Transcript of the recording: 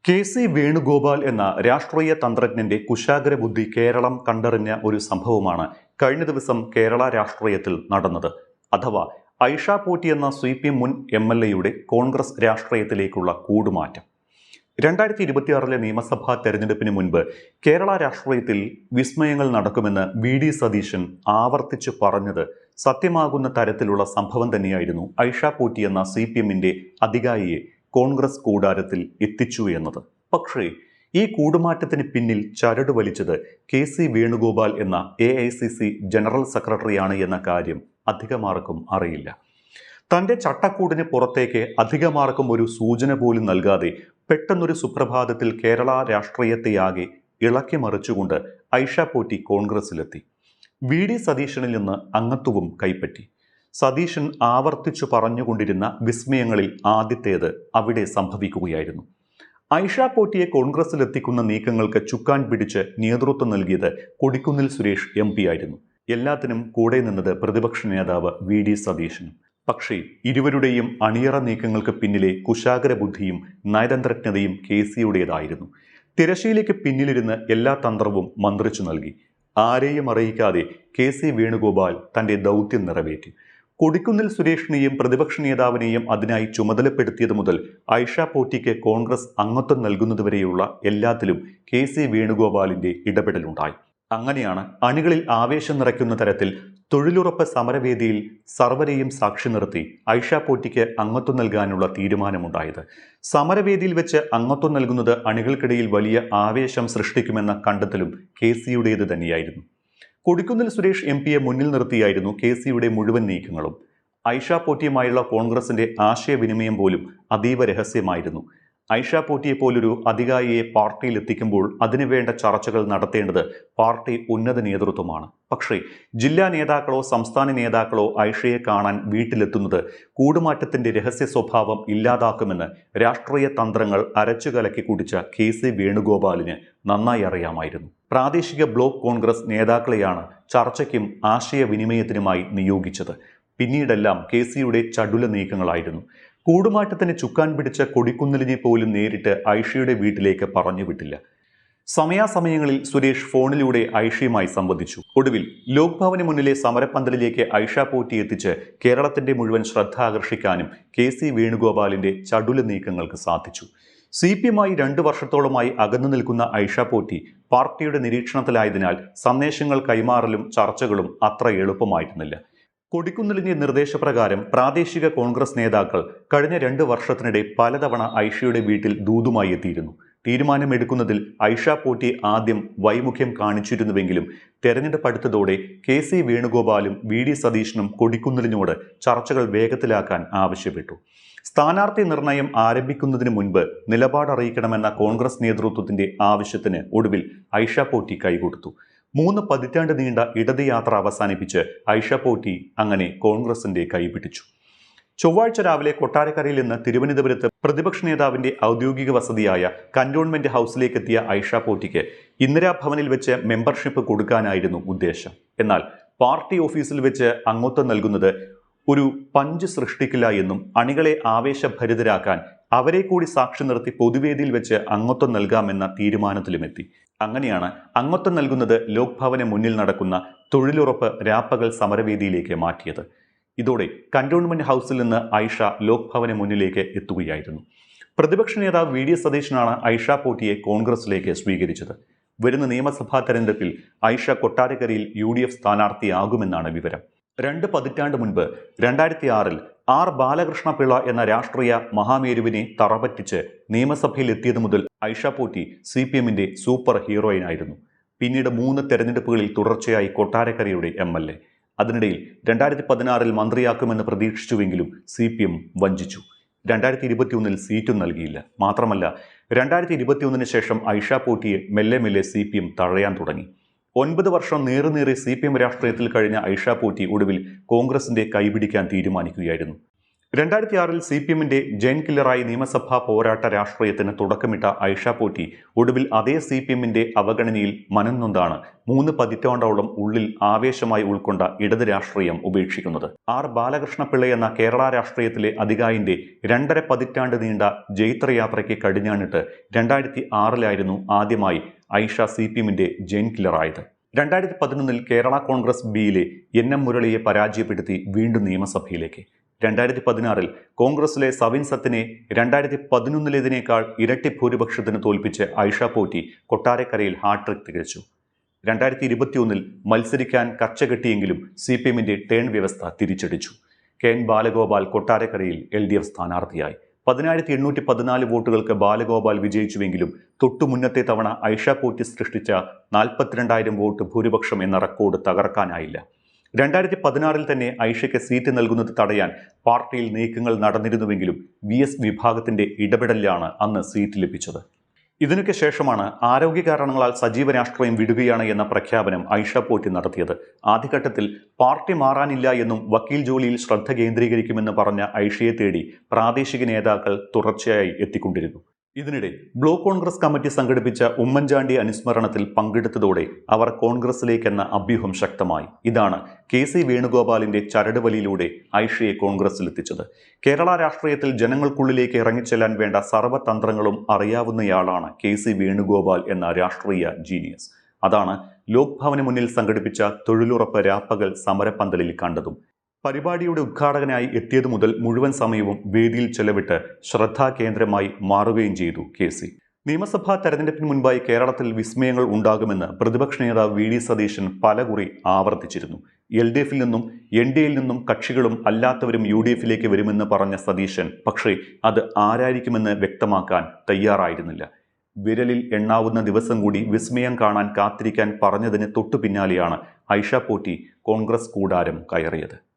K C. Venugopal എന്ന രാഷ്ട്രീയ തന്ത്രജ്ഞന്റെ കുശാഗ്ര ബുദ്ധി കേരളം കണ്ടറിഞ്ഞ ഒരു സംഭവമാണ് കഴിഞ്ഞ ദിവസം കേരള രാഷ്ട്രീയത്തിൽ നടന്നത്. അഥവാ ഐഷ പോറ്റി എന്ന CPM മുൻ MLA കോൺഗ്രസ് രാഷ്ട്രീയത്തിലേക്കുള്ള കൂടുമാറ്റം. 2026 നിയമസഭാ തെരഞ്ഞെടുപ്പിന് മുൻപ് കേരള രാഷ്ട്രീയത്തിൽ വിസ്മയങ്ങൾ നടക്കുമെന്ന് VD സതീശൻ ആവർത്തിച്ചു പറഞ്ഞത് സത്യമാകുന്ന തരത്തിലുള്ള സംഭവം തന്നെയായിരുന്നു ഐഷ പോറ്റി എന്ന CPMന്റെ അധികാരിയെ കോൺഗ്രസ് കൂടാരത്തിൽ എത്തിച്ചു എന്നത്. പക്ഷേ ഈ കൂടുമാറ്റത്തിന് പിന്നിൽ ചരട് വലിച്ചത് കെ.സി. വേണുഗോപാൽ എന്ന AICC ജനറൽ സെക്രട്ടറിയാണ് എന്ന കാര്യം അധികമാർക്കും അറിയില്ല. തൻ്റെ ചട്ടക്കൂടിന് പുറത്തേക്ക് അധികമാർക്കും ഒരു സൂചന പോലും നൽകാതെ പെട്ടെന്നൊരു സുപ്രഭാതത്തിൽ കേരള രാഷ്ട്രീയത്തെയാകെ ഇളക്കി മറിച്ചുകൊണ്ട് ഐഷ പോറ്റി കോൺഗ്രസിലെത്തി. VD സതീശനിൽ നിന്ന് അംഗത്വവും കൈപ്പറ്റി. സതീശൻ ആവർത്തിച്ചു പറഞ്ഞുകൊണ്ടിരുന്ന വിസ്മയങ്ങളിൽ ആദ്യത്തേത് അവിടെ സംഭവിക്കുകയായിരുന്നു. ഐഷ പോറ്റിയെ കോൺഗ്രസിലെത്തിക്കുന്ന നീക്കങ്ങൾക്ക് ചുക്കാൻ പിടിച്ച് നേതൃത്വം നൽകിയത് കൊടിക്കുന്നിൽ സുരേഷ് MP ആയിരുന്നു. എല്ലാത്തിനും കൂടെ നിന്നത് പ്രതിപക്ഷ നേതാവ് VD സതീശനും. പക്ഷേ ഇരുവരുടെയും അണിയറ നീക്കങ്ങൾക്ക് പിന്നിലെ കുശാഗ്ര ബുദ്ധിയും നയതന്ത്രജ്ഞതയും KCയുടേതായിരുന്നു. തിരശ്ശീലയ്ക്ക് പിന്നിലിരുന്ന് എല്ലാ തന്ത്രവും മന്ത്രിച്ചു നൽകി. ആരെയും അറിയിക്കാതെ കെ.സി. വേണുഗോപാൽ തൻ്റെ ദൗത്യം നിറവേറ്റി. കൊടിക്കുന്നിൽ സുരേഷിനെയും പ്രതിപക്ഷ നേതാവിനെയും അതിനായി ചുമതലപ്പെടുത്തിയത് മുതൽ ഐഷ പോറ്റിക്ക് കോൺഗ്രസ് അംഗത്വം നൽകുന്നതുവരെയുള്ള എല്ലാത്തിലും കെ.സി. വേണുഗോപാലിന്റെ ഇടപെടലുണ്ടായി. അങ്ങനെയാണ് അണികളിൽ ആവേശം നിറയ്ക്കുന്ന തരത്തിൽ തൊഴിലുറപ്പ് സമരവേദിയിൽ സർവരെയും സാക്ഷി നിർത്തി ഐഷ പോറ്റിക്ക് അംഗത്വം നൽകാനുള്ള തീരുമാനമുണ്ടായത്. സമരവേദിയിൽ വെച്ച് അംഗത്വം നൽകുന്നത് അണികൾക്കിടയിൽ വലിയ ആവേശം സൃഷ്ടിക്കുമെന്ന കണ്ടെത്തലും KCയുടേത് തന്നെയായിരുന്നു. കൊടിക്കുന്നിൽ സുരേഷ് MPയെ മുന്നിൽ നിർത്തിയായിരുന്നു KCയുടെ മുഴുവൻ നീക്കങ്ങളും. ഐഷ പോറ്റിയുമായുള്ള കോൺഗ്രസിന്റെ ആശയവിനിമയം പോലും അതീവ രഹസ്യമായിരുന്നു. ഐഷ പോറ്റിയെ പോലൊരു അധികാരിയെ പാർട്ടിയിൽ എത്തിക്കുമ്പോൾ അതിനുവേണ്ട ചർച്ചകൾ നടത്തേണ്ടത് പാർട്ടി ഉന്നത നേതൃത്വമാണ്. പക്ഷേ ജില്ലാ നേതാക്കളോ സംസ്ഥാന നേതാക്കളോ ഐഷയെ കാണാൻ വീട്ടിലെത്തുന്നത് കൂടുമാറ്റത്തിന്റെ രഹസ്യ സ്വഭാവം ഇല്ലാതാക്കുമെന്ന് രാഷ്ട്രീയ തന്ത്രങ്ങൾ അരച്ചു കലക്കി കുടിച്ച കെ.സി. വേണുഗോപാലിന് നന്നായി അറിയാമായിരുന്നു. പ്രാദേശിക ബ്ലോക്ക് കോൺഗ്രസ് നേതാക്കളെയാണ് ചർച്ചയ്ക്കും ആശയവിനിമയത്തിനുമായി നിയോഗിച്ചത്. പിന്നീടെല്ലാം KCയുടെ ചടുല നീക്കങ്ങളായിരുന്നു. കൂടുമാറ്റത്തിന് ചുക്കാൻ പിടിച്ച കൊടിക്കുന്നിലിനെ പോലും നേരിട്ട് ഐഷയുടെ വീട്ടിലേക്ക് പറഞ്ഞുവിട്ടില്ല. സമയാസമയങ്ങളിൽ സുരേഷ് ഫോണിലൂടെ ഐഷയുമായി സംവദിച്ചു. ഒടുവിൽ ലോക്ഭവന് മുന്നിലെ സമരപ്പന്തലിലേക്ക് ഐഷ പോറ്റി എത്തിച്ച് കേരളത്തിന്റെ മുഴുവൻ ശ്രദ്ധ ആകർഷിക്കാനും കെ.സി. വേണുഗോപാലിന്റെ ചടുല നീക്കങ്ങൾക്ക് സാധിച്ചു. CPMമായി 2 വർഷത്തോളമായി അകന്നു നിൽക്കുന്ന ഐഷ പോറ്റി പാർട്ടിയുടെ നിരീക്ഷണത്തിലായതിനാൽ സന്ദേശങ്ങൾ കൈമാറലും ചർച്ചകളും അത്ര എളുപ്പമായിരുന്നില്ല. കൊടിക്കുന്നിലിന്റെ നിർദ്ദേശപ്രകാരം പ്രാദേശിക കോൺഗ്രസ് നേതാക്കൾ കഴിഞ്ഞ 2 വർഷത്തിനിടെ പലതവണ ഐഷയുടെ വീട്ടിൽ ദൂതുമായി എത്തിയിരുന്നു. തീരുമാനമെടുക്കുന്നതിൽ ഐഷ പോറ്റി ആദ്യം വൈമുഖ്യം കാണിച്ചിരുന്നുവെങ്കിലും തെരഞ്ഞെടുപ്പ് അടുത്തതോടെ കെ.സി. വേണുഗോപാലും VD സതീശനും കൊടിക്കുന്നിലിനോട് ചർച്ചകൾ വേഗത്തിലാക്കാൻ ആവശ്യപ്പെട്ടു. സ്ഥാനാർത്ഥി നിർണയം ആരംഭിക്കുന്നതിന് മുൻപ് നിലപാടറിയിക്കണമെന്ന കോൺഗ്രസ് നേതൃത്വത്തിന്റെ ആവശ്യത്തിന് ഒടുവിൽ ഐഷ പോറ്റി കൈകൊടുത്തു. 3 പതിറ്റാണ്ട് നീണ്ട ഇടത് യാത്ര അവസാനിപ്പിച്ച് ഐഷ പോറ്റി അങ്ങനെ കോൺഗ്രസിന്റെ കൈപിടിച്ചു. ചൊവ്വാഴ്ച രാവിലെ കൊട്ടാരക്കരയിൽ നിന്ന് തിരുവനന്തപുരത്ത് പ്രതിപക്ഷ നേതാവിന്റെ ഔദ്യോഗിക വസതിയായ കന്റോൺമെന്റ് ഹൗസിലേക്കെത്തിയ ഐഷ പോറ്റിക്ക് ഇന്ദിരാഭവനിൽ വെച്ച് മെമ്പർഷിപ്പ് കൊടുക്കാനായിരുന്നു ഉദ്ദേശം. എന്നാൽ പാർട്ടി ഓഫീസിൽ വെച്ച് അംഗത്വം നൽകുന്നത് ഒരു പഞ്ച് സൃഷ്ടിക്കില്ല എന്നും അണികളെ ആവേശഭരിതരാക്കാൻ അവരെ കൂടി സാക്ഷി നിർത്തി പൊതുവേദിയിൽ വെച്ച് അംഗത്വം നൽകാമെന്ന തീരുമാനത്തിലുമെത്തി. അങ്ങനെയാണ് അംഗത്വം നൽകുന്നത് ലോക്ഭവന് മുന്നിൽ നടക്കുന്ന തൊഴിലുറപ്പ് രാപ്പകൽ സമരവേദിയിലേക്ക് മാറ്റിയത്. ഇതോടെ കന്റോൺമെന്റ് ഹൗസിൽ നിന്ന് ഐഷ ലോക്ഭവന് മുന്നിലേക്ക് എത്തുകയായിരുന്നു. പ്രതിപക്ഷ നേതാവ് VD സതീശനാണ് ഐഷ പോറ്റിയെ കോൺഗ്രസിലേക്ക് സ്വീകരിച്ചത്. വരുന്ന നിയമസഭാ തെരഞ്ഞെടുപ്പിൽ ഐഷ കൊട്ടാരക്കരയിൽ UDF സ്ഥാനാർത്ഥിയാകുമെന്നാണ് വിവരം. 2 പതിറ്റാണ്ട് മുൻപ് 2006 R. ബാലകൃഷ്ണപിള്ള എന്ന രാഷ്ട്രീയ മഹാമേരുവിനെ തറപറ്റിച്ച് നിയമസഭയിൽ എത്തിയത് മുതൽ ഐഷ പോറ്റി CPMന്റെ സൂപ്പർ ഹീറോയിനായിരുന്നു. പിന്നീട് 3 തെരഞ്ഞെടുപ്പുകളിൽ തുടർച്ചയായി കൊട്ടാരക്കരയുടെ MLA. അതിനിടയിൽ 2016 മന്ത്രിയാക്കുമെന്ന് പ്രതീക്ഷിച്ചുവെങ്കിലും CPM വഞ്ചിച്ചു. 2021 സീറ്റും നൽകിയില്ല. മാത്രമല്ല 2021 ശേഷം ഐഷ പോറ്റിയെ മെല്ലെ CPM തഴയാൻ തുടങ്ങി. 9 വർഷം നേറി CPM രാഷ്ട്രീയത്തിൽ കഴിഞ്ഞ ഐഷ പോറ്റി ഒടുവിൽ കോൺഗ്രസിന്റെ കൈപിടിക്കാൻ തീരുമാനിക്കുകയായിരുന്നു. 2006 CPM-ന്റെ ജെയിൻ കില്ലറായി നിയമസഭാ പോരാട്ട രാഷ്ട്രീയത്തിന് തുടക്കമിട്ട ഐഷ പോറ്റി ഒടുവിൽ അതേ CPM-ന്റെ അവഗണനയിൽ മനംനൊന്താണ് 3 പതിറ്റാണ്ടോളം ഉള്ളിൽ ആവേശമായി ഉൾക്കൊണ്ട ഇടത് രാഷ്ട്രീയം ഉപേക്ഷിക്കുന്നത്. ആർ ബാലകൃഷ്ണപിള്ള എന്ന കേരള രാഷ്ട്രീയത്തിലെ അതികായന്റെ 2.5 പതിറ്റാണ്ട് നീണ്ട ജൈത്രയാത്രയ്ക്ക് കടിഞ്ഞാണിട്ട് 2006 ആദ്യമായി ഐഷ CPM-ന്റെ ജെയിൻ കില്ലറായത്. 2011 കേരള കോൺഗ്രസ് ബിയിലെ NM മുരളിയെ പരാജയപ്പെടുത്തി വീണ്ടും നിയമസഭയിലേക്ക്. 2016 കോൺഗ്രസിലെ സവിൻ സത്തിനെ 2011 ഇരട്ടി ഭൂരിപക്ഷത്തിന് തോൽപ്പിച്ച് ഐഷ പോറ്റി കൊട്ടാരക്കരയിൽ ഹാട്രിക് തികച്ചു. 2021 മത്സരിക്കാൻ കച്ചകെട്ടിയെങ്കിലും CPM-ന്റെ ടേൺ വ്യവസ്ഥ തിരിച്ചടിച്ചു. KN ബാലഗോപാൽ കൊട്ടാരക്കരയിൽ LDF സ്ഥാനാർത്ഥിയായി. 10,814 വോട്ടുകൾക്ക് ബാലഗോപാൽ വിജയിച്ചുവെങ്കിലും തൊട്ടുമുന്നത്തെ തവണ ഐഷ പോറ്റി സൃഷ്ടിച്ച 42,000 വോട്ട് ഭൂരിപക്ഷം എന്ന റെക്കോർഡ് തകർക്കാനായില്ല. 2016 തന്നെ ഐഷയ്ക്ക് സീറ്റ് നൽകുന്നത് തടയാൻ പാർട്ടിയിൽ നീക്കങ്ങൾ നടന്നിരുന്നുവെങ്കിലും VS വിഭാഗത്തിന്റെ ഇടപെടലിലാണ് അന്ന് സീറ്റ് ലഭിച്ചത്. ഇതിനൊക്കെ ശേഷമാണ് ആരോഗ്യ കാരണങ്ങളാൽ സജീവ രാഷ്ട്രീയം വിടുകയാണ് എന്ന പ്രഖ്യാപനം ഐഷ പോറ്റി നടത്തിയത്. ആദ്യഘട്ടത്തിൽ പാർട്ടി മാറാനില്ല എന്നും വക്കീൽ ജോലിയിൽ ശ്രദ്ധ കേന്ദ്രീകരിക്കുമെന്ന് പറഞ്ഞ ഐഷയെ തേടി പ്രാദേശിക നേതാക്കൾ തുടർച്ചയായി എത്തിക്കൊണ്ടിരുന്നു. ഇതിനിടെ ബ്ലോക്ക് കോൺഗ്രസ് കമ്മിറ്റി സംഘടിപ്പിച്ച ഉമ്മൻചാണ്ടി അനുസ്മരണത്തിൽ പങ്കെടുത്തതോടെ അവർ കോൺഗ്രസിലേക്കെന്ന അഭ്യൂഹം ശക്തമായി. ഇതാണ് KC വേണുഗോപാലിന്റെ ചരടുവലിയിലൂടെ ഐഷയെ കോൺഗ്രസിലെത്തിച്ചത്. കേരള രാഷ്ട്രീയത്തിൽ ജനങ്ങൾക്കുള്ളിലേക്ക് ഇറങ്ങിച്ചെല്ലാൻ വേണ്ട സർവ്വതന്ത്രങ്ങളും അറിയാവുന്നയാളാണ് KC വേണുഗോപാൽ എന്ന രാഷ്ട്രീയ ജീനിയസ്. അതാണ് ലോക് ഭവന് മുന്നിൽ സംഘടിപ്പിച്ച തൊഴിലുറപ്പ് രാപ്പകൽ സമരപ്പന്തലിൽ കണ്ടതും. പരിപാടിയുടെ ഉദ്ഘാടകനായി എത്തിയതു മുതൽ മുഴുവൻ സമയവും വേദിയിൽ ചെലവിട്ട് ശ്രദ്ധാകേന്ദ്രമായി മാറുകയും ചെയ്തു KC. നിയമസഭാ തെരഞ്ഞെടുപ്പിന് മുൻപായി കേരളത്തിൽ വിസ്മയങ്ങൾ ഉണ്ടാകുമെന്ന് പ്രതിപക്ഷ നേതാവ് VD സതീശൻ പലകുറി ആവർത്തിച്ചിരുന്നു. LDF-ൽ നിന്നും NDA-യിൽ നിന്നും കക്ഷികളും അല്ലാത്തവരും UDF-ലേക്ക് വരുമെന്ന് പറഞ്ഞ സതീശൻ പക്ഷേ അത് ആരായിരിക്കുമെന്ന് വ്യക്തമാക്കാൻ തയ്യാറായിരുന്നില്ല. വിരലിൽ എണ്ണാവുന്ന ദിവസം കൂടി വിസ്മയം കാണാൻ കാത്തിരിക്കാൻ പറഞ്ഞതിന് തൊട്ടു പിന്നാലെയാണ് ഐഷ പോറ്റി കോൺഗ്രസ് കൂടാരം കയറിയത്.